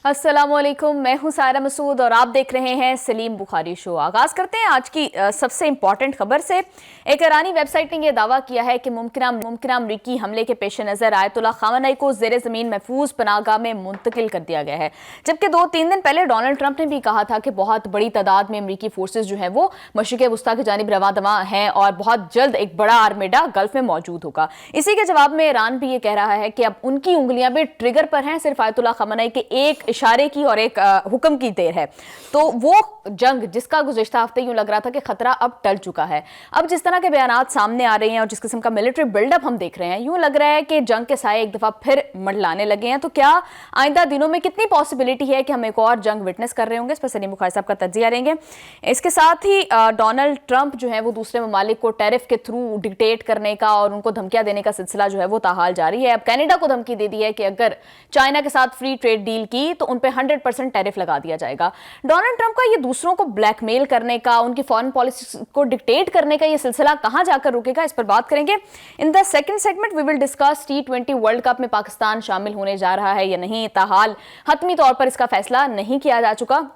अस्सलामुअलैकुम, मैं हूं सायरा मसूद और आप देख रहे हैं सलीम बुखारी शो। आगाज करते हैं आज की सबसे इंपॉर्टेंट खबर से। एक ईरानी वेबसाइट ने यह दावा किया है कि मुमकिन अमरीकी हमले के पेश नज़र आयतुल्लाह खामेनी को ज़ेरे ज़मीन महफूज पनाहगाह में मुंतकिल कर दिया गया है, जबकि 2-3 दिन पहले डोनाल्ड ट्रंप ने भी कहा था कि बहुत बड़ी तादाद में अमरीकी फोर्सेज जो है वो मशरिक़ वस्ता की जानिब रवा दवा हैं और बहुत जल्द एक बड़ा आर्मेडा गल्फ में मौजूद होगा। इसी के जवाब में ईरान भी ये कह रहा है कि अब उनकी उंगलियां भी ट्रिगर पर हैं, सिर्फ आयतुल्लाह खामेनी के एक इशारे की और एक हुक्म की देर है। तो वो जंग जिसका गुज़िश्ता हफ्ते यूं लग रहा था कि खतरा अब टल चुका है, अब जिस तरह के बयानात सामने आ रहे हैं और जिस किस्म का मिलिट्री बिल्डअप हम देख रहे हैं, यूं लग रहा है कि जंग के साए एक दफा फिर मंडलाने लगे हैं। तो क्या आइंदा दिनों में कितनी पॉसिबिलिटी है कि हम एक और जंग विटनेस कर रहे होंगे, इस पर सलीम बुखारी साहब का तज्जिया लेंगे। इसके साथ ही डोनाल्ड ट्रंप जो है वो दूसरे ममालिक को टैरिफ के थ्रू डिक्टेट करने का और उनको धमकियां देने का सिलसिला जो है वो ताहाल जारी है। अब कनाडा को धमकी दे दी है कि अगर चाइना के साथ फ्री ट्रेड डील की तो उन पर 100% टैरिफ लगा दिया जाएगा। डोनाल्ड ट्रंप का ये दूसरों को ब्लैकमेल करने का, उनकी फॉरेन पॉलिसी को डिक्टेट करने का ये सिलसिला कहां जाकर रुकेगा, इस पर बात करेंगे। In the second segment we will discuss T20 world cup में पाकिस्तान शामिल होने जा रहा है या नहीं। ताहाल हतमी तौर पर इसका फैसला नहीं किया जा चुका।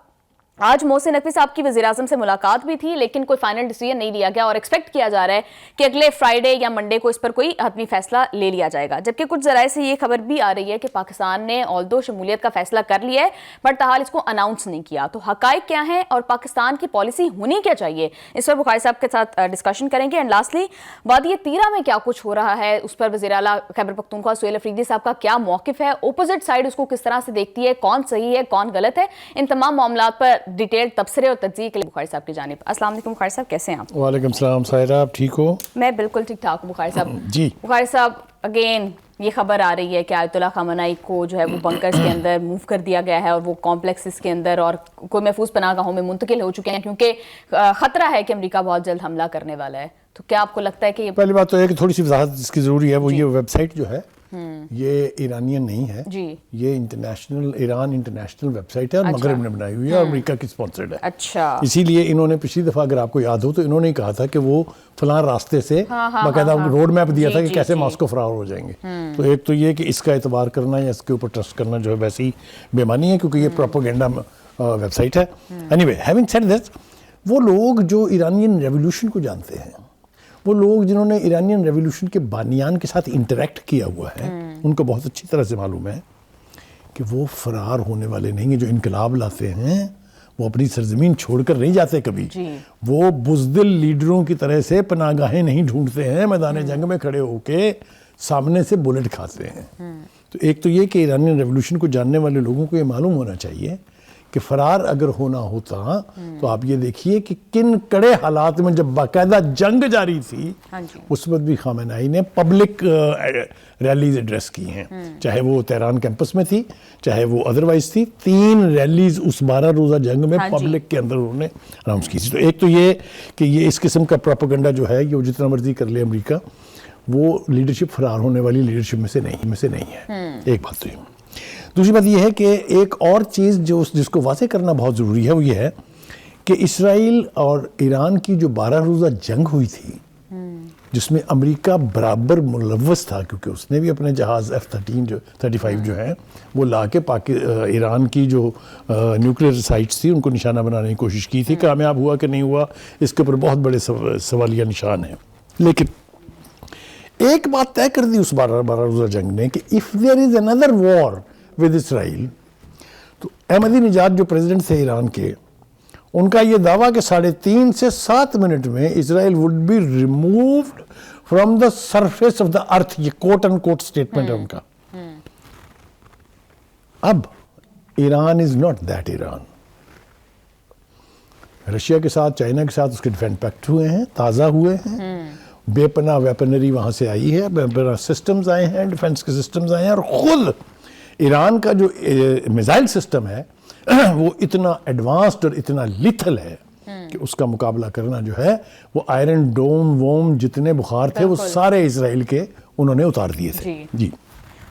आज मोहसिन नकवी साहब की वज़ीर-ए-आज़म से मुलाकात भी थी, लेकिन कोई फाइनल डिसीजन नहीं लिया गया और एक्सपेक्ट किया जा रहा है कि अगले फ्राइडे या मंडे को इस पर कोई हतमी फैसला ले लिया जाएगा। जबकि कुछ ज़राए से ये खबर भी आ रही है कि पाकिस्तान ने ऑल्दो शमूलियत का फैसला कर लिया है, बट ताहाल इसको अनाउंस नहीं किया। तो हकाइक क्या है और पाकिस्तान की पॉलिसी होनी क्या चाहिए, इस पर बुखारी साहब के साथ डिस्कशन करेंगे। एंड लास्टली वादी तीरा में क्या कुछ हो रहा है, उस पर वज़ीर आला खैबर पख्तूनख्वा सुहेल अफरीदी साहब का क्या मौक़िफ़ है, अपोजिट साइड उसको किस तरह से देखती है, कौन सही है कौन गलत है, इन तमाम मामलात पर डिटेल तबसरे और तज्ज़िये के लिए बुखारी साहब की जानिब। अस्सलाम वालेकुम बुखारी साहब, कैसे हैं आप? वालेकुम सलाम सायरा, आप ठीक हो? मैं बिल्कुल ठीक ठाक हूँ बुखारी साहब। जी बुखारी साहब, अगेन ये खबर आ रही है कि आयतुल्लाह खामेनी को जो है वो बंकर्स के अंदर मूव कर दिया गया है और वो कॉम्प्लेक्सेस के अंदर और कोई महफूज पनाहगाहों में मुंतकिल हो चुके हैं, क्योंकि खतरा है कि अमेरिका बहुत जल्द हमला करने वाला है। तो क्या आपको लगता है कि ये पहली बात तो है कि थोड़ी सी वजाहत इसकी ज़रूरी है। वो ये वेबसाइट जो है ये ईरानियन नहीं है जी, ये ईरान इंटरनेशनल वेबसाइट है और मगरब ने बनाई हुई है और अमेरिका की स्पॉन्सर्ड है। अच्छा, इसीलिए इन्होंने पिछली दफ़ा अगर आपको याद हो तो इन्होंने ही कहा था कि वो फलां रास्ते से बाकायदा रोड मैप दिया था कि कैसे मॉस्को फरार हो जाएंगे। तो एक तो ये कि इसका एतबार करना या इसके ऊपर ट्रस्ट करना जो है वैसे ही बेमानी है, क्योंकि ये प्रोपेगेंडा वेबसाइट है। एनीवे, हैविंग सेड दिस, वो लोग जो ईरानियन रेवोल्यूशन को जानते हैं, वो लोग जिन्होंने ईरानियन रेवोल्यूशन के बानियान के साथ इंटरेक्ट किया हुआ है, उनको बहुत अच्छी तरह से मालूम है कि वो फरार होने वाले नहीं हैं। जो इनकलाब लाते हैं वो अपनी सरजमीन छोड़कर नहीं जाते कभी। वो बुज़दिल लीडरों की तरह से पनाहगाहें नहीं ढूंढते हैं, मैदान जंग में खड़े होके सामने से बुलेट खाते हैं। तो एक तो ये कि ईरानियन रेवोल्यूशन को जानने वाले लोगों को ये मालूम होना चाहिए कि फरार अगर होना होता तो आप ये देखिए कि किन कड़े हालात में जब बाकायदा जंग जारी थी उस वक्त भी खामेनी ने पब्लिक रैलीज एड्रेस की हैं, चाहे वो तेहरान कैंपस में थी चाहे वो अदरवाइज थी। 3 रैलीज उस 12 रोज़ा जंग में पब्लिक के अंदर उन्होंने अनाउंस की थी। तो एक तो ये कि ये इस किस्म का प्रोपेगेंडा जो है ये जितना मर्जी कर ले अमेरिका, वो लीडरशिप फरार होने वाली लीडरशिप में से नहीं है। एक बात तो ये। दूसरी बात यह है कि एक और चीज़ जिसको वाज़ेह करना बहुत ज़रूरी है वो ये है कि इसराइल और ईरान की जो 12 रोज़ा जंग हुई थी जिसमें अमेरिका बराबर मुलव्वस था, क्योंकि उसने भी अपने जहाज़ F-35 जो है वो ला के ईरान की जो न्यूक्लियर साइट्स थी उनको निशाना बनाने की कोशिश की थी। कामयाब हुआ कि नहीं हुआ इसके ऊपर बहुत बड़े सवालिया निशान हैं। लेकिन एक बात तय कर दी उस 12 रोज़ा जंग ने कि if there is another war with Israel, तो अहमदीनेजाद जो प्रेसिडेंट थे ईरान के, उनका ये दावा कि 3.5 से 7 मिनट में Israel would be removed from the surface of the earth, ये कोट एंड कोट स्टेटमेंट है उनका। अब Iran is not that Iran. Russia के साथ चाइना के साथ उसके डिफेंस पैक्ट हुए हैं, ताज़ा हुए हैं, बेपनाह वेपनरी वहाँ से आई है, बेपनाह सिस्टम्स आए हैं, डिफेंस के सिस्टम्स आए हैं, और ख़ुद ईरान का जो मिसाइल सिस्टम है वो इतना एडवांस्ड और इतना लिथल है कि उसका मुकाबला करना जो है वो आयरन डोम वोम जितने बुखार थे वो सारे इसराइल के उन्होंने उतार दिए थे। जी।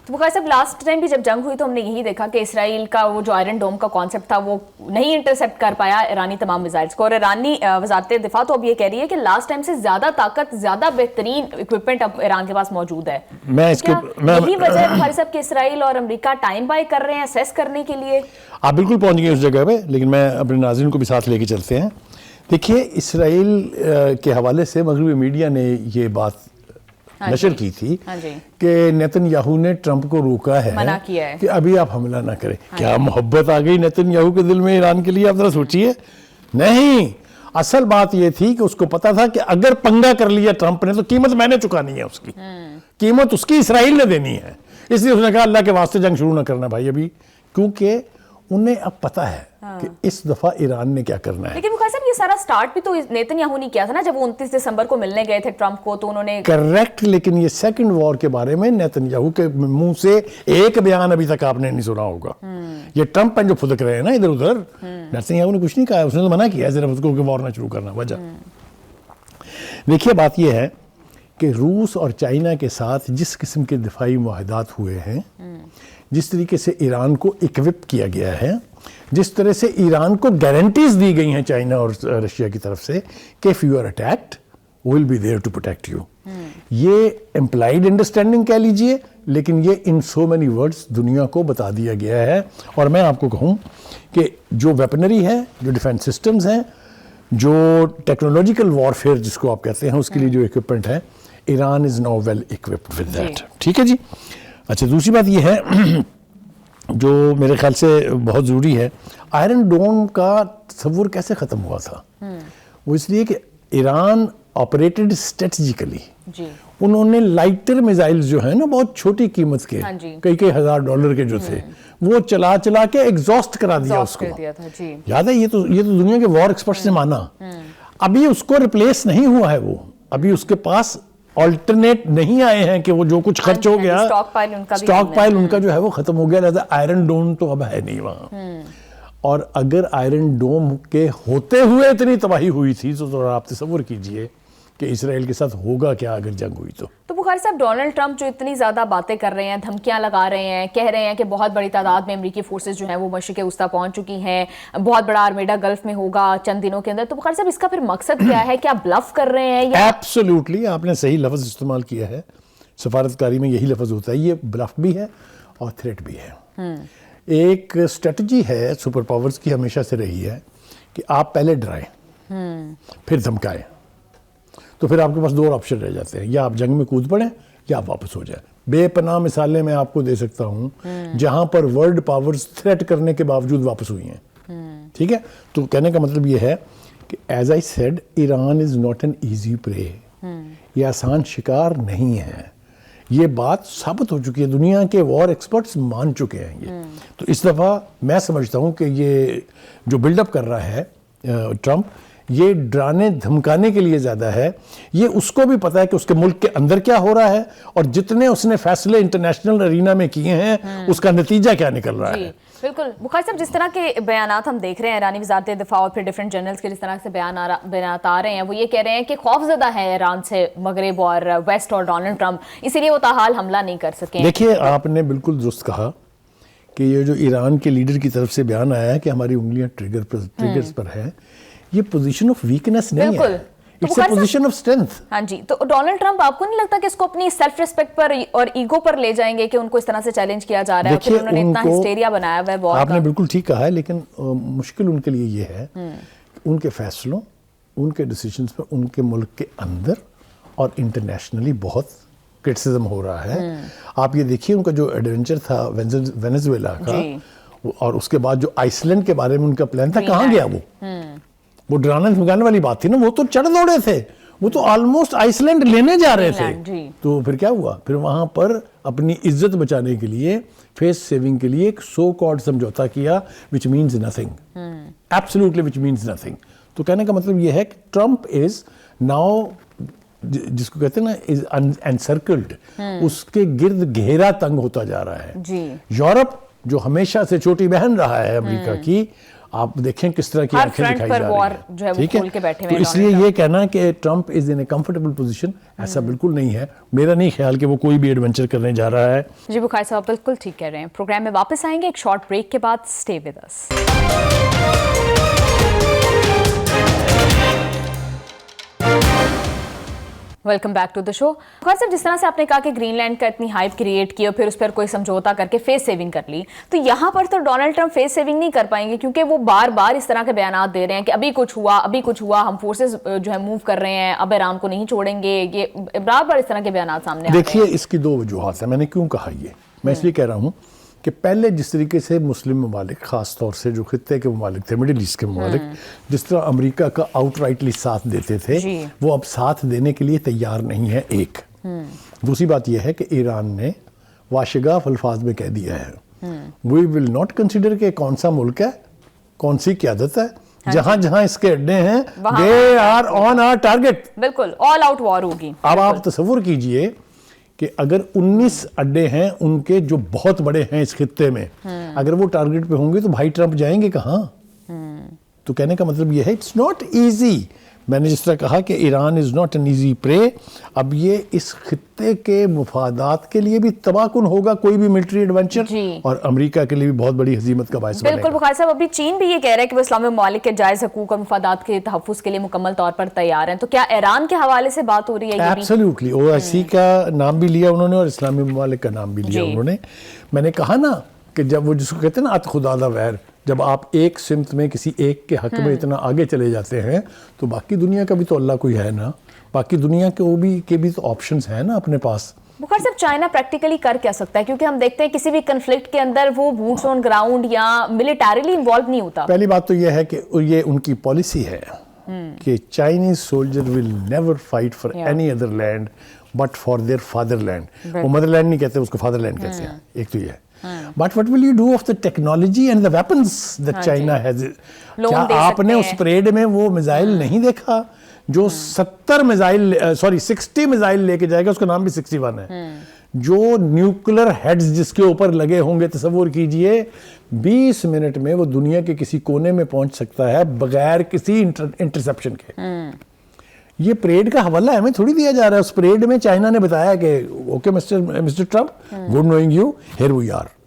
तो बुखारी साहब, लास्ट टाइम भी जब जंग हुई तो हमने यही देखा कि इसराइल का वो जो आयरन डोम का कॉन्सेप्ट था वो नहीं इंटरसेप्ट कर पाया ईरानी तमाम मिसाइल्स को, और ईरानी वजारत दिफा तो अब ये कह रही है कि लास्ट टाइम से ज्यादा ताकत, ज्यादा बेहतरीन इक्विपमेंट अब ईरान के पास मौजूद है। यही वजह है बुखारी साहब कि इसराइल और अमेरिका टाइम बाय कर रहे हैं असेस करने के लिए? आप बिल्कुल पहुंच गए उस जगह पे, लेकिन मैं अपने नाज़रीन को भी साथ लेके चलते हैं। देखिए, इसराइल के हवाले से मगरबी मीडिया ने ये बात नशर की थी कि नेतन्याहू ने ट्रंप को रोका है, मना किया है कि अभी आप हमला ना करें। क्या मोहब्बत आ गई नेतन्याहू के दिल में ईरान के लिए? आप जरा सोचिए। नहीं, असल बात ये थी कि उसको पता था कि अगर पंगा कर लिया ट्रंप ने तो कीमत मैंने चुकानी है, उसकी कीमत उसकी इसराइल ने देनी है। इसलिए उसने कहा अल्लाह के वास्ते जंग शुरू ना करना भाई अभी, क्योंकि उन्हें अब पता है कि इस दफा ईरान ने क्या करना है। लेकिन बुखारी साहब, ये सारा स्टार्ट भी तो नेतन्याहू ने किया था ना, जब वो 29 दिसंबर को मिलने गए थे ट्रंप को, तो उन्होंने करेक्ट। लेकिन ये सेकंड वॉर के बारे में नेतन्याहू के मुंह से एक बयान अभी तक आपने नहीं सुना होगा। ये ट्रंप जो फुदक रहे हैं ना इधर उधर, नेतन्याहू ने कुछ नहीं कहा, उसने तो मना किया सिर्फ उसको कि वॉर ना शुरू करना। वजह देखिए, बात यह है कि रूस और चाइना के साथ जिस किस्म के दिफाई मुआहदात हुए हैं, जिस तरीके से ईरान को इक्विप किया गया है, जिस तरह से ईरान को गारंटीज दी गई हैं चाइना और रशिया की तरफ से कि if you are attacked will be there to protect you, ये इम्प्लाइड अंडरस्टैंडिंग कह लीजिए, लेकिन ये इन सो मेनी वर्ड्स दुनिया को बता दिया गया है। और मैं आपको कहूँ कि जो वेपनरी है, जो डिफेंस सिस्टम्स हैं, जो टेक्नोलॉजिकल वॉरफेयर जिसको आप कहते हैं, उसके लिए जो इक्विपमेंट है, Iran is now well equipped with that. ठीक है जी। अच्छा, दूसरी बात यह है जो मेरे ख्याल से बहुत ज़रूरी है, आयरन डोम का तस्वुर कैसे ख़त्म हुआ था? वो इसलिए कि ईरान ऑपरेटेड स्ट्रेटजिकली। उन्होंने लाइटर मिसाइल्स जो है ना, बहुत छोटी कीमत के, कई कई $1000 के जो थे, वो चला चला के एग्जॉस्ट करा दिया उसको। याद है, ये तो दुनिया के वॉर एक्सपर्ट्स ने माना। अभी उसको रिप्लेस नहीं हुआ है, वो अभी उसके पास ऑल्टरनेट नहीं आए हैं कि वो जो कुछ खर्च हो गया, स्टॉक पाइल उनका जो है वो खत्म हो गया। लिहाजा आयरन डोम तो अब है नहीं वहां। और अगर आयरन डोम के होते हुए इतनी तबाही हुई थी तो आप तसव्वुर कीजिए कि इसराइल के साथ होगा क्या अगर जंग हुई तो बुखारी साहब, डोनाल्ड ट्रंप जो इतनी ज्यादा बातें कर रहे हैं, धमकियां लगा रहे हैं, कह रहे हैं कि बहुत बड़ी तादाद में अमेरिकी फोर्सेस जो हैं वो मशरिक़ वस्ता पहुंच चुकी हैं, बहुत बड़ा आर्मेडा गल्फ में होगा चंद दिनों के अंदर, तो बुखारी साहब इसका फिर मकसद क्या है? क्या ब्लफ कर रहे हैं या? एब्सोल्युटली, आपने सही लफ्ज इस्तेमाल किया है। सफारतकारी में यही लफ्ज होता है, ये ब्लफ भी है और थ्रेट भी है। एक स्ट्रेटजी है सुपर पावर्स की, हमेशा से रही है कि आप पहले डराएं फिर धमकाएं, तो फिर आपके पास 2 ऑप्शन रह जाते हैं, या आप जंग में कूद पड़े या आप वापस हो जाए। बेपनाह मिसालें मैं आपको दे सकता हूं जहां पर वर्ल्ड पावर्स थ्रेट करने के बावजूद वापस हुई हैं। ठीक है, तो कहने का मतलब यह है कि as I said, Iran is not an easy prey. ये आसान शिकार नहीं है, ये बात साबित हो चुकी है, दुनिया के वॉर एक्सपर्ट्स मान चुके हैं ये। तो इस दफा मैं समझता हूं कि ये जो बिल्डअप कर रहा है ट्रंप, ये डराने धमकाने के लिए ज्यादा है। ये उसको भी पता है कि उसके मुल्क के अंदर क्या हो रहा है, और जितने उसने फैसले इंटरनेशनल अरीना में किए हैं उसका नतीजा क्या निकल रहा है। बिल्कुल बुखारी साहब, जिस तरह के बयानात हम देख रहे हैं ईरानी वज़ारत दिफा और फिर डिफरेंट जर्नल्स के जिस तरह से बयानात आ रहे हैं, वो ये कह रहे हैं कि खौफजदा है ईरान से मगरिब और वेस्ट और डोनाल्ड ट्रंप, इसीलिए वो ताहाल हमला नहीं कर सके। देखिए, आपने बिल्कुल दुरुस्त कहा कि ये जो ईरान के लीडर की तरफ से बयान आया है कि हमारी उंगलियां ट्रिगर्स पर है, ये पोजीशन ऑफ वीकनेस नहीं है, it's a position of strength. हाँ जी, तो डोनाल्ड ट्रंप आपको नहीं लगता कि इसको अपनी सेल्फ रिस्पेक्ट पर और ईगो पर ले जाएंगे कि उनको इस तरह से चैलेंज किया जा रहा है, फिर उन्होंने इतना हिस्टेरिया बनाया हुआ है वॉर का? आपने बिल्कुल ठीक कहा है, लेकिन मुश्किल उनके लिए ये है कि उनके फैसलों, उनके डिसीजंस पर उनके मुल्क के अंदर और इंटरनेशनली बहुत क्रिटिसिज्म हो रहा है। आप ये देखिए, उनका जो एडवेंचर था वेनेजुएला का, और उसके बाद जो आइसलैंड के बारे में उनका प्लान था, कहाँ गया वो डराने धमकाने वाली बात थी ना, वो तो चढ़ दौड़े थे, वो तो ऑलमोस्ट आइसलैंड लेने जा रहे थे। तो फिर क्या हुआ? फिर वहां पर अपनी इज्जत बचाने के लिए, फेस सेविंग के लिए एक सो कॉल्ड समझौता किया, which means nothing, absolutely which means nothing. तो कहने का मतलब यह है कि ट्रंप इज नाउ, जिसको कहते हैं ना, इज एनसर्कल्ड, उसके गिर्द घेरा तंग होता जा रहा है। यूरोप जो हमेशा से छोटी बहन रहा है अमेरिका की, आप देखें किस तरह की हर आंखें फ्रंट दिखाई पर जा वॉर रही जो है है, वो ठीक है। खोल के बैठे हुए तो हैं इसलिए डोनाल्ड ये कहना कि Trump is in A comfortable position, ऐसा बिल्कुल नहीं है। मेरा नहीं ख्याल कि वो कोई भी एडवेंचर करने जा रहा है। जी बुखारी साहब बिल्कुल ठीक कह रहे हैं। प्रोग्राम में वापस आएंगे एक शॉर्ट ब्रेक के बाद, stay with us. Welcome back to the show. Bukhari साहब, जिस तरह से आपने कहा कि ग्रीनलैंड का इतनी हाइप क्रिएट की और फिर उस पर कोई समझौता करके फेस सेविंग कर ली, तो यहाँ पर तो डोनाल्ड ट्रंप फेस सेविंग नहीं कर पाएंगे, क्योंकि वो बार बार इस तरह के बयान दे रहे हैं कि अभी कुछ हुआ, अभी कुछ हुआ, हम फोर्सेस जो है मूव कर रहे हैं, अब ईरान को नहीं छोड़ेंगे। ये बार बार इस तरह के बयान सामने आ रहे हैं। देखिए, इसकी दो वजूहत है। मैंने क्यों कहा ये, मैं इसलिए कह रहा हूँ कि पहले जिस तरीके से मुस्लिम ममालिक, ख़ास तौर से जो खित्ते के ममालिक थे, मिडिल ईस्ट के ममालिक, जिस तरह अमेरिका का आउटराइटली साथ देते थे, वो अब साथ देने के लिए तैयार नहीं है। एक दूसरी बात यह है कि ईरान ने वाशगाफ अल्फाज में कह दिया है, वी विल नॉट कंसिडर कि कौन सा मुल्क है, कौन सी क़यादत है, जहां जहां इसके अड्डे हैं, they are on our target. बिल्कुल ऑल आउट वॉर होगी। अब आप तसव्वुर कीजिए कि अगर 19 अड्डे हैं उनके जो बहुत बड़े हैं इस खित्ते में, अगर वो टारगेट पे होंगे तो भाई ट्रंप जाएंगे कहाँ? तो कहने का मतलब ये है, इट्स नॉट इजी। मैंने जिस तरह कहा कि Iran is not an easy prey, अब ये इस खित्ते के मुफादात के लिए भी तबाहकुन होगा कोई भी मिलिट्री एडवेंचर, और अमेरिका के लिए भी बहुत बड़ी हजीमत का बायस बनेगा। बिल्कुल बुखारी साहब, अभी चीन भी ये कह रहा है कि वो इस्लामी ममालिक के जायज हकूक और मुफादात के तहफ़्फ़ुज़ के लिए मुकम्मल तौर पर तैयार हैं। तो क्या ईरान के हवाले से बात हो रही है? एब्सोल्युटली, ओआईसी का नाम भी लिया उन्होंने और इस्लामी ममालिक का नाम भी लिया उन्होंने। मैंने कहा ना कि जब वो जिसको कहते हैं ना अत खुदादा वैर, जब आप एक सिमत में किसी एक के हक में इतना आगे चले जाते हैं, तो बाकी दुनिया का भी तो अल्लाह कोई है ना, बाकी दुनिया के भी तो ऑप्शंस हैं ना अपने पास। बुखारी साहब, चाइना प्रैक्टिकली कर क्या सकता है? क्योंकि हम देखते हैं किसी भी कन्फ्लिक्ट के अंदर वो बूट्स ऑन ग्राउंड या मिलिटरीली इन्वॉल्व नहीं होता। पहली बात तो यह है कि ये उनकी पॉलिसी है कि Chinese soldier will never fight for any other land but for their fatherland. वो मदरलैंड नहीं कहते, उसको फादरलैंड कहते हैं। एक तो ये है। But what will you do of the technology and the weapons that China has? क्या आपने उस परेड में वो मिसाइल नहीं देखा जो 60 मिसाइल लेके जाएगा? उसका नाम भी 61 है। जो न्यूक्लियर हेड्स जिसके ऊपर लगे होंगे, तसव्वुर कीजिए 20 मिनट में वो दुनिया के किसी कोने में पहुंच सकता है बगैर किसी इंटरसेप्शन के। ये परेड का हवाला हमें थोड़ी दिया जा रहा है। उस परेड में चाइना ने बताया कि okay mister Trump, good knowing you, here we are.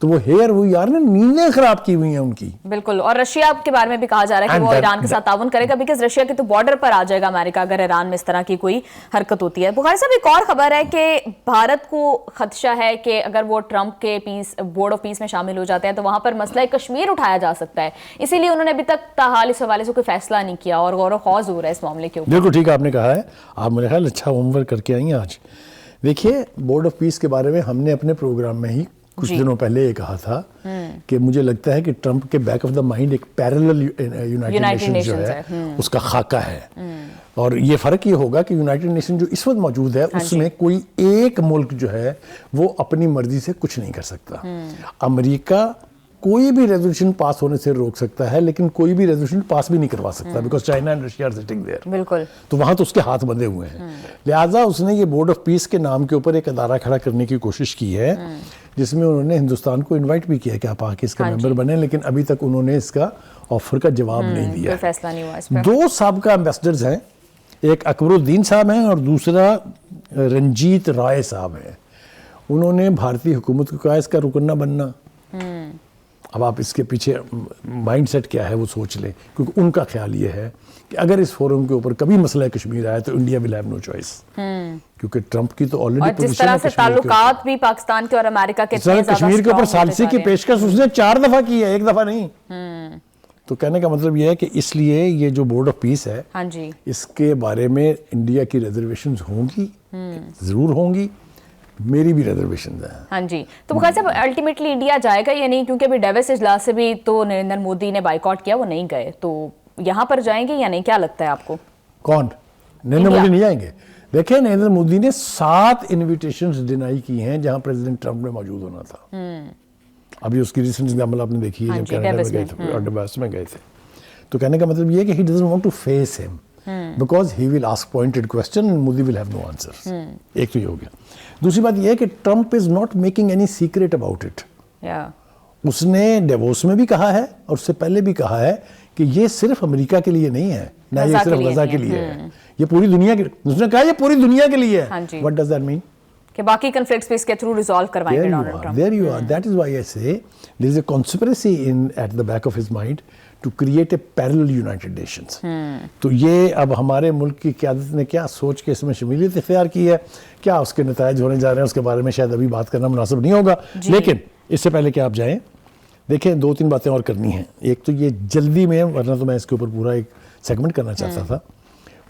तो वो हेयर वी आर ने नींदें खराब की हुई हैं उनकी। बिल्कुल। और रशिया के बारे में भी कहा जा रहा है कि वो ईरान के साथ ताउन करेगा, बिकॉज रशिया के तो बॉर्डर पर आ जाएगा अमेरिका अगर ईरान में इस तरह की कोई हरकत होती है। बुखारी साहब, एक और खबर है कि भारत को खदशा है कि अगर वो ट्रंप के बोर्ड ऑफ पीस में शामिल हो जाते हैं तो वहां पर मसला कश्मीर उठाया जा सकता है। इसीलिए उन्होंने अभी तक ताहाल इस हवाले से कोई फैसला नहीं किया और गौर खौज हो रहा है इस मामले के ऊपर। बिल्कुल ठीक आपने कहा है। आप मेरे ख्याल अच्छा होमवर्क करके आई हैं आज। देखिए, बोर्ड ऑफ पीस के बारे में हमने अपने प्रोग्राम में ही कुछ दिनों पहले ये कहा था कि मुझे लगता है कि ट्रंप के बैक ऑफ द माइंड एक पैरेलल यूनाइटेड नेशंस जो है उसका खाका है। और ये फर्क ये होगा कि यूनाइटेड नेशन जो इस वक्त मौजूद है उसमें कोई एक मुल्क जो है वो अपनी मर्जी से कुछ नहीं कर सकता। अमेरिका कोई भी रेजोल्यूशन पास होने से रोक सकता है, लेकिन कोई भी रेजोल्यूशन पास भी नहीं करवा सकता, because China and Russia are sitting there. बिल्कुल। तो वहां तो उसके हाथ बंधे हुए हैं। लिहाजा उसने ये बोर्ड ऑफ पीस के नाम के ऊपर एक अदारा खड़ा करने की कोशिश की है, जिसमें उन्होंने हिंदुस्तान को इनवाइट भी किया कि आप आके इसका मेंबर बने, लेकिन अभी तक उन्होंने इसका ऑफर का जवाब नहीं दिया। फैसला नहीं हुआ इस पर। 2 साबिका एम्बेसडर्स हैं, एक अकबरुद्दीन साहब हैं और दूसरा रंजीत राय साहब हैं। उन्होंने भारतीय हुकूमत को कहा इसका रुकन ना बनना। अब आप इसके पीछे माइंडसेट क्या है वो सोच लें, क्योंकि उनका ख्याल ये है कि अगर इस फोरम के ऊपर कभी मसला कश्मीर आया तो India will have no choice, क्योंकि ट्रंप की तो ऑलरेडी जिस तरह से ताल्लुकात भी पाकिस्तान के और अमेरिका के कश्मीर के ऊपर सालिसी की पेशकश उसने 4 दफा की है, 1 दफा नहीं। तो कहने का मतलब ये है कि इसलिए ये जो बोर्ड ऑफ पीस है, हाँ जी, इसके बारे में इंडिया की रिजर्वेशंस होंगी, जरूर होंगी, मेरी भी रिजर्वेशन है। हाँ जी। तो बुखारी साहब, अल्टीमेटली इंडिया जाएगा या नहीं? क्योंकि अभी डेविस इजलास से भी तो नरेंद्र मोदी ने बाइकआउट किया, वो नहीं गए, तो यहाँ पर जाएंगे या नहीं, क्या लगता है आपको? कौन? नरेंद्र मोदी नहीं जाएंगे? देखिए, नरेंद्र मोदी ने 7 इन्विटेशंस डिनाई की हैं जहां प्रेसिडेंट ट्रंप ने मौजूद होना था। अभी उसकी रिसेंट एग्जाम्पल आपने देखी है, जब कनाडा में गए थे और डेविस में गए थे। तो कहने का मतलब ये है कि he doesn't want to face him because he will ask pointed question and Modi will have no answers. एक तो ये हो गया। दूसरी बात यह है कि Trump is not making any secret about it. उसने डेवोस में भी कहा है और उससे पहले भी कहा है कि ये सिर्फ अमेरिका के लिए नहीं है, ना ये सिर्फ गजा के लिए है, ये पूरी दुनिया के, उसने कहा ये पूरी दुनिया के लिए है। What does that mean? कि बाकी कॉन्फ्लिक्ट्स भी इसके थ्रू रिजॉल्व करवाएंगे Donald Trump. There you are. That is why I say there is a conspiracy at the back of his mind to create a parallel United Nations. तो ये अब हमारे मुल्क की क़यादत ने क्या सोच के इसमें शमूलियत इख्तियार की है, क्या उसके नतायज होने जा रहे हैं उसके बारे में शायद अभी बात करना मुनासिब नहीं होगा, लेकिन इससे पहले कि आप जाएं, देखें 2-3 बातें और करनी हैं। एक तो ये जल्दी में, वरना तो मैं इसके ऊपर पूरा एक सेगमेंट करना चाहता था।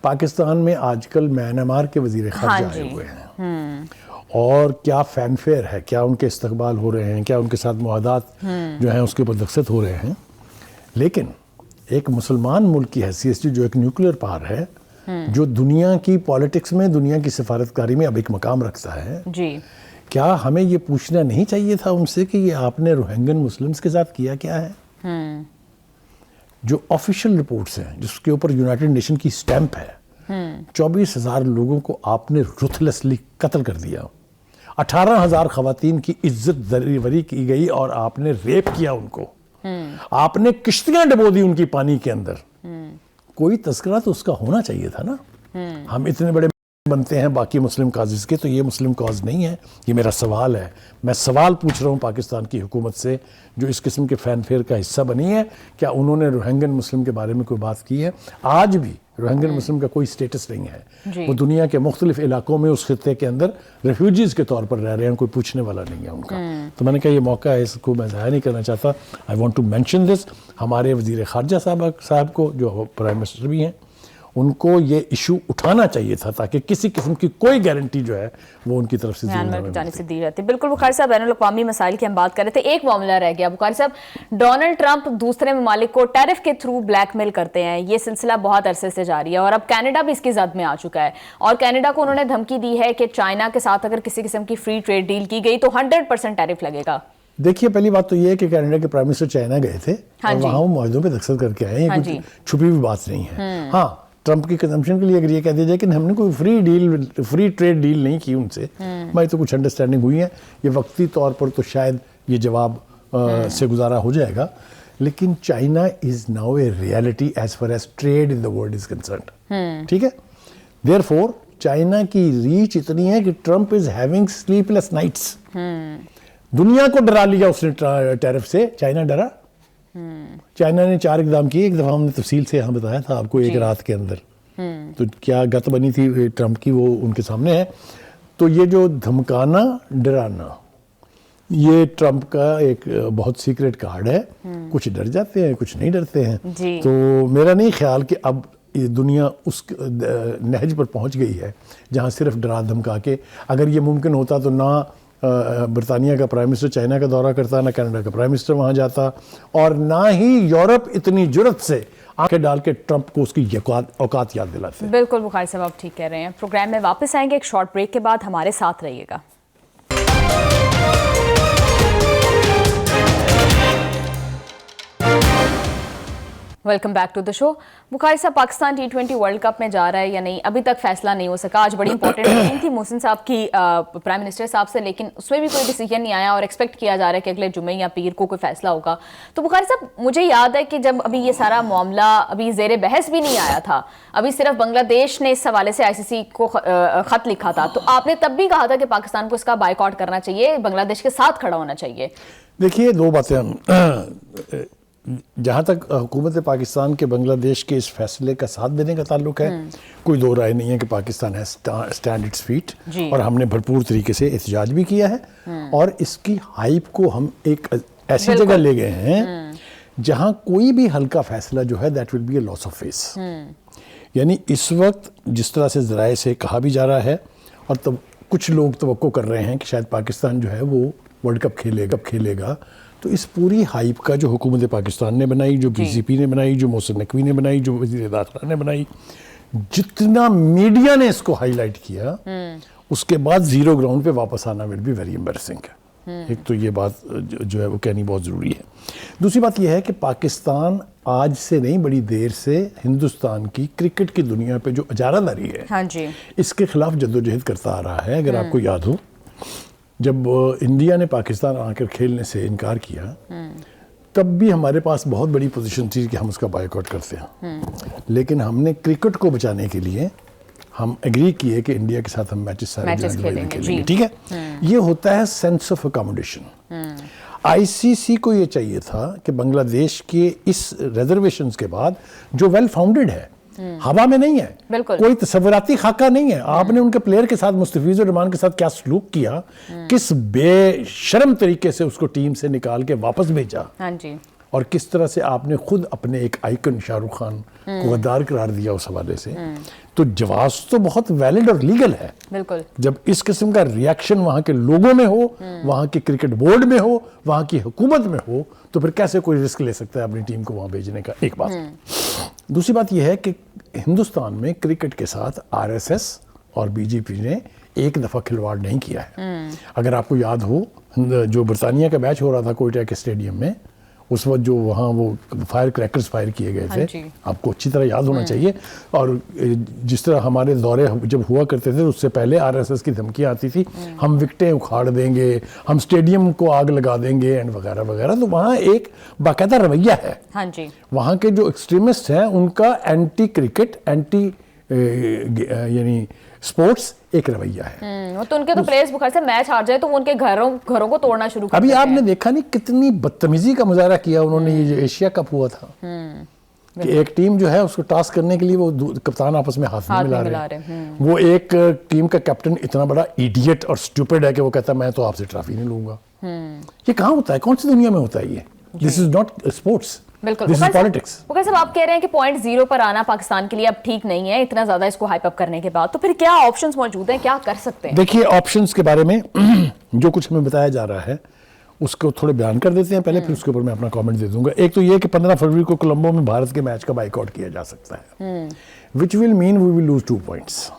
पाकिस्तान में आजकल म्यांमार के वज़ीर ख़ारजा आए हुए हैं और क्या फैनफेयर है, क्या उनके इस्तकबाल हो रहे हैं, क्या उनके साथ मुआहदात जो हैं उसके ऊपर दस्तखत हो रहे हैं। लेकिन एक मुसलमान मुल्क की हैसियत से, जो एक न्यूक्लियर पावर है, जो दुनिया की पॉलिटिक्स में, दुनिया की सिफारतकारी में अब एक मकाम रखता है जी, क्या हमें ये पूछना नहीं चाहिए था उनसे कि ये आपने रोहिंग्यन मुस्लिम्स के साथ किया क्या है? जो ऑफिशियल रिपोर्ट्स हैं जिसके ऊपर यूनाइटेड नेशन की स्टैंप है, 24,000 लोगों को आपने रुथलेसली कत्ल कर दिया, 18,000 खवातीन की इज्जत दरीवरी की गई और आपने रेप किया उनको, आपने किश्तियां डबो दी उनकी पानी के अंदर। कोई तस्करा तो उसका होना चाहिए था ना। हम इतने बड़े बनते हैं बाकी मुस्लिम काजिज के, तो ये मुस्लिम कॉज नहीं है। ये मेरा सवाल है, मैं सवाल पूछ रहा हूँ पाकिस्तान की हुकूमत से जो इस किस्म के फैनफेयर का हिस्सा बनी है, क्या उन्होंने रोहिंग्यन मुस्लिम के बारे में कोई बात की है? आज भी रोहिंग्यन मुस्लिम का कोई स्टेटस नहीं है, वो दुनिया के मुख्तलिफ इलाकों में उस खित्ते के अंदर रेफ्यूजीज के तौर पर रह रहे हैं, कोई पूछने वाला नहीं है उनका। तो मैंने कहा ये मौका है, इसको मैं ज़ाया नहीं करना चाहता। I want to mention this. हमारे वज़ीर ख़ारजा साहब को, जो प्राइम मिनिस्टर भी हैं, उनको ये इशू उठाना चाहिए था ताकि किसी किस्म की कोई गारंटी जो है वो उनकी तरफ से जाने से दी जाती। बिल्कुल बुखारी साहब, बैनुल अक़वामी मसाइल की हम बात कर रहे थे, एक मामला रह गया बुखारी साहब, डोनाल्ड ट्रंप दूसरे ममालिक को टैरिफ के थ्रू ब्लैकमेल करते हैं, ये सिलसिला बहुत अरसे से जारी है और अब कनाडा भी इसकी जद में आ चुका है और कनाडा को उन्होंने धमकी दी है कि चाइना के साथ अगर किसी किस्म की फ्री ट्रेड डील की गई तो 100% टैरिफ लगेगा। देखिए, पहली बात तो ये है कि कनाडा के प्राइम मिनिस्टर चाइना गए थे और वहाँ वो मुआहदों पे दस्तखत करके आए हैं, कुछ छुपी हुई बात नहीं है। हाँ, ट्रंप की कंजम्पशन के लिए अगर ये कह दिया जाए कि हमने कोई फ्री ट्रेड डील नहीं की उनसे, भाई तो कुछ अंडरस्टैंडिंग हुई है, ये वक्ती तौर पर तो शायद ये जवाब से गुजारा हो जाएगा, लेकिन China is now a reality as far as trade in the world is concerned. ठीक है, देयरफॉर चाइना की रीच इतनी है कि Trump is having sleepless nights. दुनिया को डरा लिया उसने टैरिफ से। चाइना डरा? चाइना ने 4 इकदाम किए, एक दफ़ा हमने तफसील से यहाँ बताया था आपको एक रात के अंदर। तो क्या गत बनी थी ट्रंप की, वो उनके सामने है। तो ये जो धमकाना डराना, ये ट्रंप का एक बहुत सीक्रेट कार्ड है। कुछ डर जाते हैं, कुछ नहीं डरते हैं। तो मेरा नहीं ख्याल कि अब ये दुनिया उस नहज पर पहुँच गई है जहाँ सिर्फ डरा धमका के, अगर ये मुमकिन होता तो ना बरतानिया का प्राइम मिनिस्टर चाइना का दौरा करता, ना कनाडा का प्राइम मिनिस्टर वहाँ जाता, और ना ही यूरोप इतनी जुर्रत से आंखें डाल के ट्रंप को उसकी औकात याद दिलाते। बिल्कुल बुखारी साहब, आप ठीक कह रहे हैं। प्रोग्राम में वापस आएंगे एक शॉर्ट ब्रेक के बाद, हमारे साथ रहिएगा। Welcome back to the show. Bukhari साहब, पाकिस्तान T20 वर्ल्ड कप में जा रहा है या नहीं, अभी तक फैसला नहीं हो सका। आज बड़ी इंपॉर्टेंट मीटिंग थी मोहसिन साहब की प्राइम मिनिस्टर साहब से, लेकिन उसमें भी कोई डिसीजन नहीं आया और एक्सपेक्ट किया जा रहा है कि अगले जुमे या पीर को कोई फैसला होगा। तो बुखारी साहब, मुझे याद है कि जब अभी ये सारा मामला अभी ज़ेरे बहस भी नहीं आया था, अभी सिर्फ बांग्लादेश ने इस हवाले से ICC को खत लिखा था, तो आपने तब भी कहा था कि पाकिस्तान को इसका बायकॉट करना चाहिए, बांग्लादेश के साथ खड़ा होना चाहिए। देखिए, 2 बातें। जहाँ तक हुकूमत पाकिस्तान के बांग्लादेश के इस फैसले का साथ देने का ताल्लुक है, कोई 2 राय नहीं है कि पाकिस्तान है स्टैंड इट्स फीट, और हमने भरपूर तरीके से एहतजाज भी किया है और इसकी हाइप को हम एक ऐसी जगह ले गए हैं जहाँ कोई भी हल्का फैसला जो है that will be A loss of face. यानी इस वक्त जिस तरह से ज़राए से कहा भी जा रहा है और तब कुछ लोग तवक्को कर रहे हैं कि शायद पाकिस्तान जो है वो वर्ल्ड कप खेलेगा, तो इस पूरी हाइप का जो हुकूमत पाकिस्तान ने बनाई, जो BCP ने बनाई, जो मोहसिन नकवी ने बनाई, जो वज़ीर दाखिला ने बनाई, जितना मीडिया ने इसको हाईलाइट किया, उसके बाद जीरो ग्राउंड पे वापस आना विल बी वेरी एम्बैरेसिंग। एक तो ये बात जो है वो कहनी बहुत ज़रूरी है। दूसरी बात यह है कि पाकिस्तान आज से नहीं, बड़ी देर से हिंदुस्तान की क्रिकेट की दुनिया पे जो इजारादारी है, इसके खिलाफ जद्दोजहद करता आ रहा है। अगर आपको याद हो, जब इंडिया ने पाकिस्तान आकर खेलने से इनकार किया तब भी हमारे पास बहुत बड़ी पोजीशन थी कि हम उसका बायकॉट करते हैं, लेकिन हमने क्रिकेट को बचाने के लिए हम एग्री किए कि इंडिया के साथ हम मैचेस खेलेंगे। ठीक है, ये होता है सेंस ऑफ अकोमोडेशन। आईसीसी को ये चाहिए था कि बांग्लादेश के इस रिजर्वेशंस के बाद जो वेल फाउंडेड है, हवा में नहीं है, कोई तस्वराती खाका नहीं है, आपने उनके प्लेयर के साथ मुस्तफिजुर रहमान के साथ क्या सलूक किया, किस बेशर्म तरीके से उसको टीम से निकाल के वापस भेजा, हाँ जी, और किस तरह से आपने खुद अपने एक आइकन शाहरुख खान को गद्दार करार दिया उस हवाले से, तो जवाब तो बहुत वैलिड और लीगल है। बिल्कुल। जब इस किस्म का रिएक्शन वहां के लोगों में हो, वहां के क्रिकेट बोर्ड में हो, वहां की हुकूमत में हो, तो फिर कैसे कोई रिस्क ले सकता है अपनी टीम को वहां भेजने का। एक बात। दूसरी बात यह है कि हिंदुस्तान में क्रिकेट के साथ आरएसएस और बीजेपी ने एक दफा खिलवाड़ नहीं किया है। अगर आपको याद हो, जो बरतानिया का मैच हो रहा था कोयटा के स्टेडियम में, उस वक्त जो वहाँ वो फायर क्रैकर्स फायर किए गए थे, आपको अच्छी तरह याद होना चाहिए। और जिस तरह हमारे दौरे जब हुआ करते थे उससे पहले आरएसएस की धमकियाँ आती थी, हम विकेटें उखाड़ देंगे, हम स्टेडियम को आग लगा देंगे एंड वगैरह वगैरह। तो वहाँ एक बाकायदा रवैया है। हाँ जी। वहाँ के जो एक्सट्रीमिस्ट हैं उनका एंटी क्रिकेट, एंटी यानी स्पोर्ट्स एक रवैया है। तो उनके तो प्लेयर्स बुखार से मैच हार जाए तो वो उनके घरों को तोड़ना शुरू कर अभी देते आपने हैं। देखा नहीं कितनी बदतमीजी का मुजाहरा किया उन्होंने, ये जो एशिया कप हुआ था कि एक टीम जो है उसको टास्क करने के लिए वो कप्तान आपस में हाथ नहीं मिला रहे। वो एक टीम का कैप्टन इतना बड़ा इडियट और स्टूपिड है कि वो कहता है मैं तो आपसे ट्रॉफी नहीं लूंगा। ये कहाँ होता है, कौन सी दुनिया में होता है ये? दिस इज नॉट स्पोर्ट्स, बिल्कुल। This is politics. मुकेश साहब, आप कह रहे हैं कि पॉइंट 0 पर आना पाकिस्तान के लिए अब ठीक नहीं है, इतना ज्यादा इसको हाइप अप करने के बाद, तो फिर क्या ऑप्शंस मौजूद हैं, क्या कर सकते हैं? देखिए, ऑप्शंस के बारे में जो कुछ हमें बताया जा रहा है उसको थोड़े बयान कर देते हैं पहले, फिर उसके ऊपर मैं अपना कमेंट दे दूंगा। एक तो ये कि 15 फरवरी को कोलंबो में भारत के मैच का बाइकआउट किया जा सकता है, which will mean we will lose 2 points,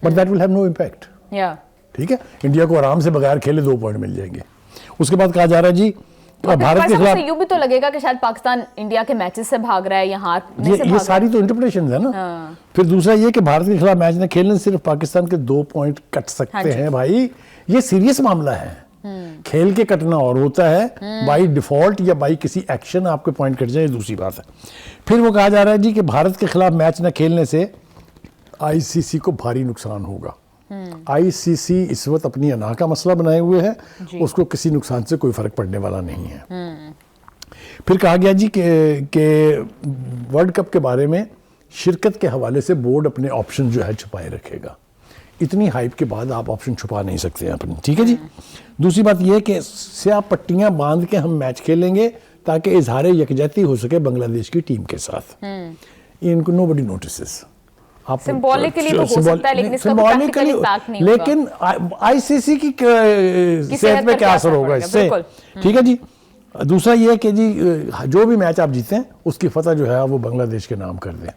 but that will have no impact. ठीक है, इंडिया को आराम से बगैर खेले 2 पॉइंट मिल जाएंगे। उसके बाद कहा जा रहा है जी भारत के खिलाफ, यूं भी तो लगेगा कि शायद पाकिस्तान इंडिया के मैचेस से भाग रहा है, यहाँ ये सारी तो इंटरप्रिटेशन है ना। फिर दूसरा ये कि भारत के खिलाफ मैच न खेलने से सिर्फ पाकिस्तान के 2 पॉइंट कट सकते हैं। भाई ये सीरियस मामला है, खेल के कटना और होता है बाई डिफॉल्ट या बाई किसी एक्शन आपके पॉइंट कट जाए, दूसरी बात है। फिर वो कहा जा रहा है जी कि भारत के खिलाफ मैच न खेलने से आईसीसी को भारी नुकसान होगा। आईसीसी इस वक्त अपनी अना का मसला बनाए हुए है, उसको किसी नुकसान से कोई फर्क पड़ने वाला नहीं है। फिर कहा गया जी कि वर्ल्ड कप के बारे में शिरकत के हवाले से बोर्ड अपने ऑप्शन जो है छुपाए रखेगा। इतनी हाइप के बाद आप ऑप्शन छुपा नहीं सकते हैं अपनी। ठीक है जी। दूसरी बात यह कि स्याह पट्टियां बांध के हम मैच खेलेंगे ताकि इजहार यकजहती हो सके बांग्लादेश की टीम के साथ। इनको नोबडी नोटिसेस। सिंबॉलिकली तो हो सकता है, लेकिन इसका प्रैक्टिकल इम्पैक्ट नहीं होगा। लेकिन आईसीसी की सेहत पे क्या असर होगा इससे? ठीक है जी। दूसरा ये है कि जी जो भी मैच आप जीते हैं उसकी फतह जो है वो बांग्लादेश के नाम कर दें।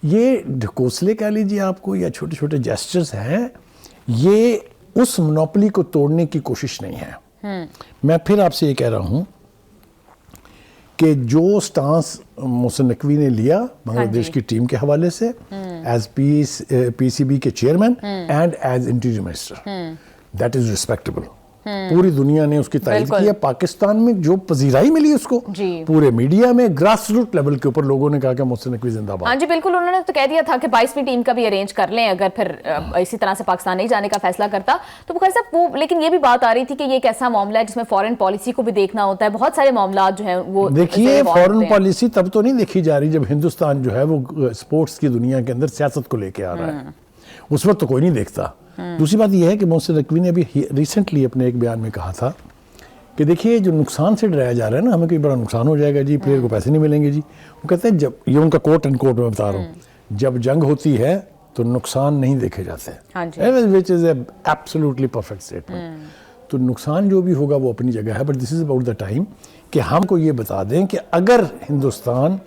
ये ढकोसले कह लीजिए आपको या छोटे छोटे जेस्चर्स हैं, ये उस मोनोपोली को तोड़ने की कोशिश नहीं है। मैं फिर आपसे ये कह रहा हूं कि जो स्टांस मोहसिन नकवी ने लिया बांग्लादेश की टीम के हवाले से एज पीसीबी के chairman and as interior minister, that is respectable. पूरी दुनिया ने उसकी तारीफ की है। पाकिस्तान में जो पजीराई मिली उसको, पूरे मीडिया में ग्रास रूट लेवल के ऊपर लोगों ने कहा कि मोहसिन नकवी जिंदाबाद। हाँ जी बिल्कुल, उन्होंने तो कह दिया था कि 22वीं टीम का भी अरेंज कर लें अगर फिर इसी तरह से पाकिस्तान नहीं जाने का फैसला करता तो। बुखारी साहब वो, लेकिन ये भी बात आ रही थी कि ये एक ऐसा मामला है जिसमें फॉरेन पॉलिसी को भी देखना होता है, बहुत सारे मामला जो है वो। देखिए, फॉरेन पॉलिसी तब तो नहीं देखी जा रही जब हिंदुस्तान जो है वो स्पोर्ट्स की दुनिया के अंदर सियासत को लेके आ रहा है, उस वक्त तो कोई नहीं देखता। दूसरी बात यह है कि मोहसिन नकवी ने अभी रिसेंटली अपने एक बयान में कहा था कि देखिए जो नुकसान से डराया जा रहा है ना, हमें कोई बड़ा नुकसान हो जाएगा जी, प्लेयर को पैसे नहीं मिलेंगे जी। वो कहते हैं, जब ये उनका कोट एंड कोट में बता रहा हूँ, जब जंग होती है तो नुकसान नहीं देखे जाते, which is absolutely perfect statement. तो नुकसान जो भी होगा वो अपनी जगह है, but this is about the time कि हमको ये बता दें कि अगर हिंदुस्तान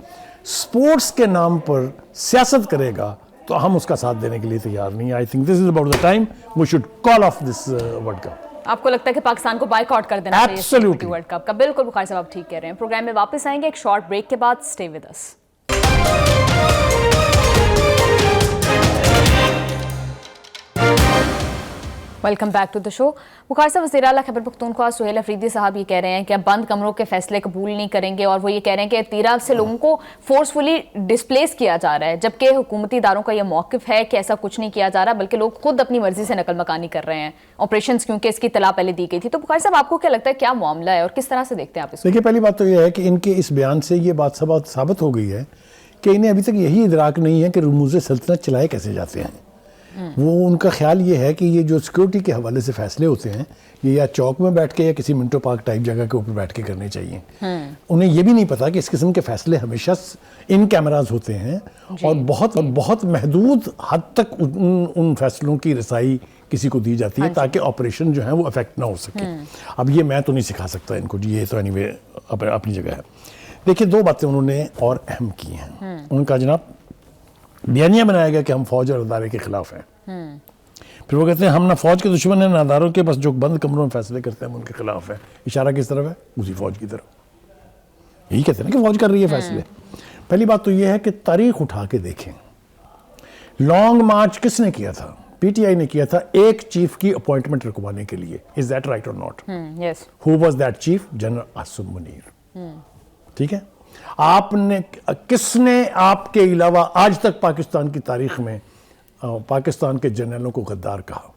स्पोर्ट्स के नाम पर सियासत करेगा तो हम उसका साथ देने के लिए तैयार नहीं। I think this is about the time we should call off this world cup. आपको लगता है कि पाकिस्तान को बायकॉट कर देना चाहिए वर्ल्ड कप का? बिल्कुल बुखारी साहब, आप ठीक कह रहे हैं। प्रोग्राम में वापस आएंगे एक शॉर्ट ब्रेक के बाद, stay with us. Welcome back to the show. Bukhari साहब, वज़ीर आला खैबर पख्तूनख्वा सुहेल अफरीदी साहब ये कह रहे हैं कि अब बंद कमरों के फैसले कबूल नहीं करेंगे, और वो ये कह रहे हैं कि तीरा से लोगों को फोर्सफुली डिस्प्लेस किया जा रहा है, जबकि हुकूमती इदारों का ये मौक़िफ़ है कि ऐसा कुछ नहीं किया जा रहा, बल्कि लोग खुद अपनी मर्जी से नकल मकानी कर रहे हैं ऑपरेशन, क्योंकि इसकी इत्तला पहले दी गई थी। तो बुखार साहब, आपको क्या लगता है क्या मामला है और किस तरह से देखते हैं आप इसको? देखिए, पहली बात तो यह है कि इनके इस बयान से ये बात साबित हो गई है कि इन्हें अभी तक यही इदराक नहीं है कि रमूज़ सल्तनत चलाए कैसे जाते हैं। वो उनका ख्याल ये है कि ये जो सिक्योरिटी के हवाले से फैसले होते हैं, ये या चौक में बैठ के या किसी मिंटो पार्क टाइप जगह के ऊपर बैठ के करने चाहिए। उन्हें ये भी नहीं पता कि इस किस्म के फैसले हमेशा इन कैमराज होते हैं और बहुत महदूद हद तक उन फैसलों की रसाई किसी को दी जाती है ताकि ऑपरेशन जो है वो अफेक्ट ना हो सके। अब ये मैं तो नहीं सिखा सकता इनको, ये तो एनीवे अपनी जगह है। देखिए, दो बातें उन्होंने और अहम की हैं। उन्होंने कहा, जनाब, बयानिया बनाया गया कि हम फौज और अदारे के खिलाफ हैं। फिर वो कहते हैं हम ना फौज के दुश्मन हैं ना अदारों के, बस जो बंद कमरों में फैसले करते हैं हम उनके खिलाफ है। इशारा किस तरफ है? उसी फौज की तरफ। यही कहते हैं ना कि फौज कर रही है फैसले। पहली बात तो ये है कि तारीख उठा के देखें, लॉन्ग मार्च किसने किया था? पीटीआई ने किया था, एक चीफ की अपॉइंटमेंट रुकवाने के लिए। इज दैट राइट और not? Yes. Who was that chief? General Asim Munir. ठीक है, आपने किसने आपके अलावा आज तक पाकिस्तान की तारीख में पाकिस्तान के जनरलों को गद्दार कहा?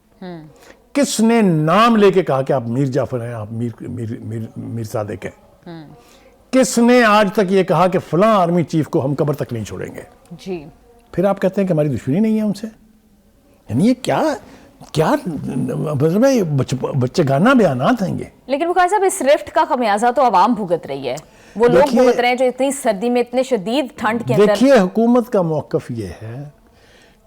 किसने नाम लेके कहा कि आप मीर जाफर हैं, आप मीर सादिक हैं? किसने आज तक ये कहा कि फलां आर्मी चीफ को हम कब्र तक नहीं छोड़ेंगे? जी। फिर आप कहते हैं कि हमारी दुश्मनी नहीं है उनसे। यानी ये क्या मतलब है, बच्चे गाना बयानात हैं ये। लेकिन बुखार साहब, इस रिफ्ट का खमियाजा तो आवाम भुगत रही है, वो लोग भुगत रहे हैं जो इतनी सर्दी में, इतने शदीद ठंड के अंदर। देखिए, हुकूमत का मौक़िफ़ ये है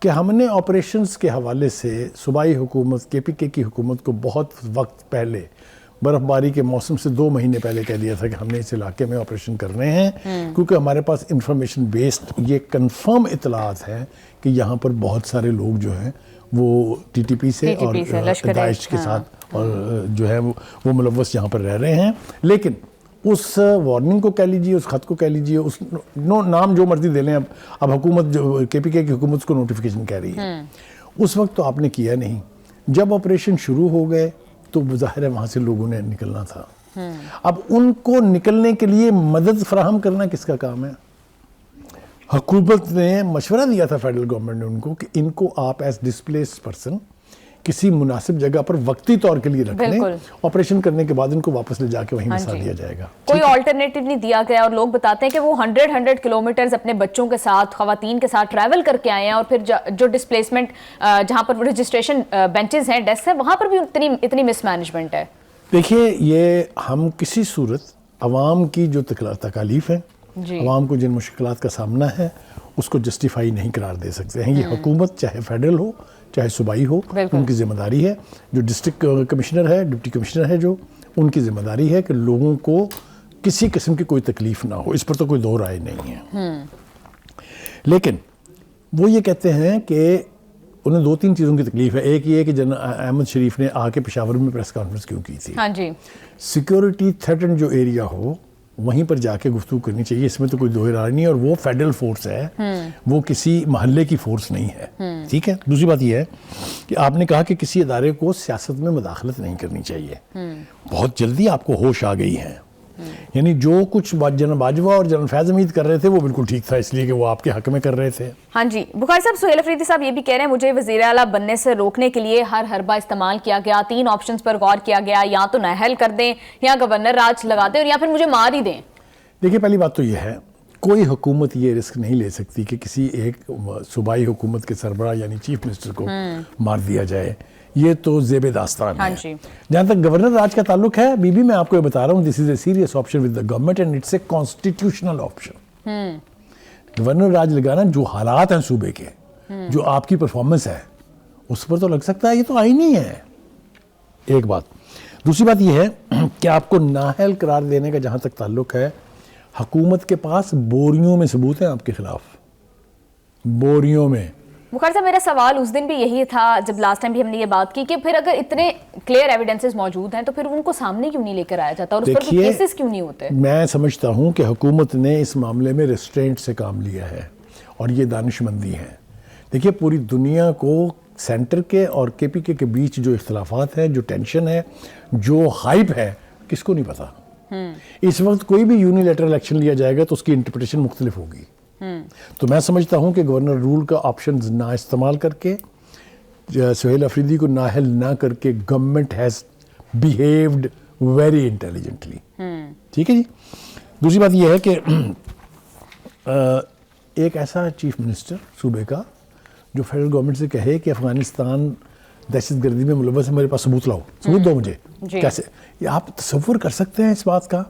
कि हमने ऑपरेशंस के हवाले से सूबाई हुकूमत, केपीके की हुकूमत को बहुत वक्त पहले, बर्फ़बारी के मौसम से 2 महीने पहले कह दिया था कि हमने इस इलाके में ऑपरेशन करने हैं, क्योंकि हमारे पास इंफॉर्मेशन बेस्ड ये कंफर्म इतलात है कि यहाँ पर बहुत सारे लोग जो हैं वो टीटीपी से और दाइश के साथ और जो है वो मुलव्वस यहाँ पर रह रहे हैं। लेकिन उस वार्निंग को कह लीजिए, उस खत को कह लीजिए, उस नाम जो मर्जी दे लें, अब हुकूमत जो केपीके की हुकूमत को नोटिफिकेशन कह रही है, उस वक्त तो आपने किया नहीं। जब ऑपरेशन शुरू हो गए तो ज़ाहिर है वहाँ से लोगों ने निकलना था। अब उनको निकलने के लिए मदद फराहम करना किसका काम है? हुकूमत ने मशवरा दिया था फेडरल गवर्नमेंट ने उनको कि इनको आप एज डिस्प्लेस्ड पर्सन किसी मुनासिब जगह पर वक्ती तौर के लिए रख लें, ऑपरेशन करने के बाद इनको वापस ले जाके वहीं बसा दिया जाएगा। कोई ऑल्टरनेटिव नहीं दिया गया, और लोग बताते हैं कि वो 100 किलोमीटर अपने बच्चों के साथ, खवातीन के साथ ट्रैवल करके आए हैं, और फिर जो डिस्प्लेसमेंट जहाँ पर रजिस्ट्रेशन बेंचेस हैं, डेस्क हैं, वहाँ पर भी इतनी मिसमैनेजमेंट है। देखिए, ये हम किसी सूरत अवाम की जो तकालीफ है, अवाम को जिन मुश्किलात का सामना है, उसको जस्टिफाई नहीं करार दे सकते हैं। ये हुकूमत चाहे फेडरल हो चाहे सूबाई हो, उनकी जिम्मेदारी है। जो डिस्ट्रिक्ट कमिश्नर है, डिप्टी कमिश्नर है, जो उनकी जिम्मेदारी है कि लोगों को किसी किस्म की कोई तकलीफ ना हो। इस पर तो कोई दो राय नहीं है। लेकिन वो ये कहते हैं कि उन्हें 2-3 चीज़ों की तकलीफ है। एक ये कि जनरल अहमद शरीफ ने आके पेशावर में प्रेस कॉन्फ्रेंस क्यों की थी? हाँ जी। सिक्योरिटी थ्रेटन जो एरिया हो वहीं पर जाके गुफ्तगू करनी चाहिए, इसमें तो कोई दो राय नहीं है। और वो फेडरल फोर्स है, वो किसी महल्ले की फोर्स नहीं है। ठीक है। दूसरी बात यह है कि आपने कहा कि किसी अदारे को सियासत में मुदाखलत नहीं करनी चाहिए। बहुत जल्दी आपको होश आ गई है। यानी जो कुछ जनरल बाजवा और जनरल फैज़ हमीद कर रहे थे वो बिल्कुल ठीक था, इसलिए कि वो आपके हक में कर रहे थे। हाँ जी। बुखारी साहब, सुहेल अफरीदी साहब ये भी कह रहे हैं, मुझे वज़ीर आला बनने से रोकने के लिए हर हरबा इस्तेमाल किया गया, 3 ऑप्शंस पर गौर किया गया, या तो नाअहल कर दें, या गवर्नर राज लगा दें, और या फिर मुझे मार ही दें। देखिए, पहली बात तो यह है, कोई हुकूमत ये रिस्क नहीं ले सकती कि किसी एक सूबाई हुकूमत के सरबराह यानी चीफ मिनिस्टर को मार दिया जाए। ये तो ज़ेबे दास्तान है। जहाँ तक गवर्नर राज का ताल्लुक है, बीबी मैं आपको ये बता रहा हूँ, this is a serious option with the government and it's a constitutional option. Governor राज लगाना, जो हालात हैं सूबे के, जो आपकी परफॉर्मेंस है, उस पर तो लग सकता है, ये तो आईनी है। एक बात। दूसरी बात यह है कि आपको नाअहल करार देने का जहाँ तक ताल्लुक है, हुकूमत के पास बोरियों में सबूत हैं आपके खिलाफ, बोरियों में। बुखारी साहब, मेरा सवाल उस दिन भी यही था जब लास्ट टाइम भी हमने ये बात की कि फिर अगर इतने क्लियर एविडेंसेस मौजूद हैं तो फिर उनको सामने क्यों नहीं लेकर आया जाता और उस पर कोई केसेस क्यों नहीं होते? मैं समझता हूं कि हुकूमत ने इस मामले में रेस्ट्रेंट से काम लिया है और ये दानिशमंदी है। देखिए, पूरी दुनिया को सेंटर के और केपीके के बीच जो इख्तलाफात है, जो टेंशन है, जो हाइप है, किसको नहीं पता। इस वक्त कोई भी यूनिलैटरल एक्शन लिया जाएगा तो उसकी इंटरप्रिटेशन मुख्तलिफ होगी। तो मैं समझता हूं कि गवर्नर रूल का ऑप्शन ना इस्तेमाल करके, सुहेल अफरीदी को नाअहल ना करके, government has behaved very intelligently. ठीक है जी। दूसरी बात यह है कि एक ऐसा चीफ मिनिस्टर सूबे का जो फेडरल गवर्नमेंट से कहे कि अफगानिस्तान दहशतगर्दी में मुलव्वस है, मेरे पास सबूत लाओ, सबूत दो मुझे। कैसे? ये आप तसव्वुर कर सकते हैं इस बात का?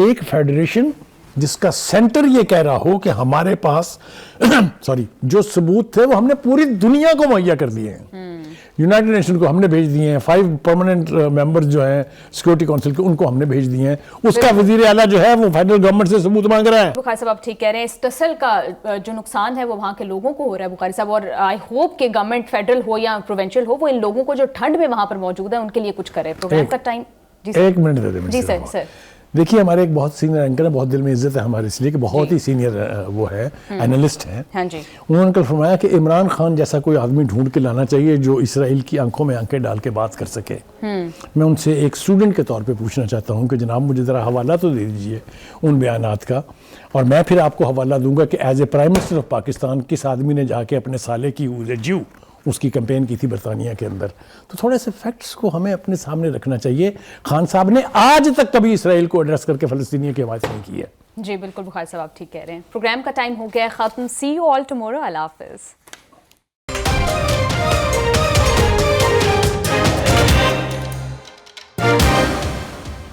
एक फेडरेशन जिसका सेंटर ये कह रहा हो कि हमारे पास सॉरी जो सबूत थे वो हमने पूरी दुनिया को मुहैया कर दिए हैं, यूनाइटेड नेशन को हमने भेज दिए हैं, 5 परमानेंट मेंबर्स जो हैं सिक्योरिटी काउंसिल के, उनको हमने भेज दिए हैं, उसका वजीर आला जो है वो फेडरल गवर्नमेंट से सबूत मांग रहा है। बुखारी साहब आप ठीक कह रहे हैं, इस टसल का जो नुकसान है वो वहाँ के लोगों को हो रहा है बुखारी साहब, और आई होप कि गवर्नमेंट फेडरल हो या प्रोविंशियल हो, वो इन लोगों को जो ठंड में वहाँ पर मौजूद है उनके लिए कुछ करे। प्रोग्राम का टाइम एक मिनट दे दें। जी सर। देखिए, हमारे एक बहुत सीनियर एंकर है, बहुत दिल में इज्जत है हमारे, इसलिए कि बहुत ही सीनियर वो है, एनालिस्ट हैं। हाँ जी। उन्होंने कल फरमाया कि इमरान खान जैसा कोई आदमी ढूंढ के लाना चाहिए जो इसराइल की आंखों में आंखें डाल के बात कर सके। मैं उनसे एक स्टूडेंट के तौर पे पूछना चाहता हूं कि जनाब मुझे ज़रा हवाला तो दे दीजिए उन बयानात का, और मैं फिर आपको हवाला दूंगा कि as a prime minister of Pakistan किस आदमी ने जाके अपने साले की जीव उसकी कैंपेन की थी बरतानिया के अंदर। तो थोड़े से फैक्ट्स को हमें अपने सामने रखना चाहिए। खान साहब ने आज तक कभी इसराइल को एड्रेस करके फ़लस्तीनियों की आवाज़ नहीं की है। जी बिल्कुल बुखारी साहब आप ठीक कह रहे हैं। प्रोग्राम का टाइम हो गया ख़त्म। सी यू ऑल टुमारो। अल्लाह हाफ़िज़।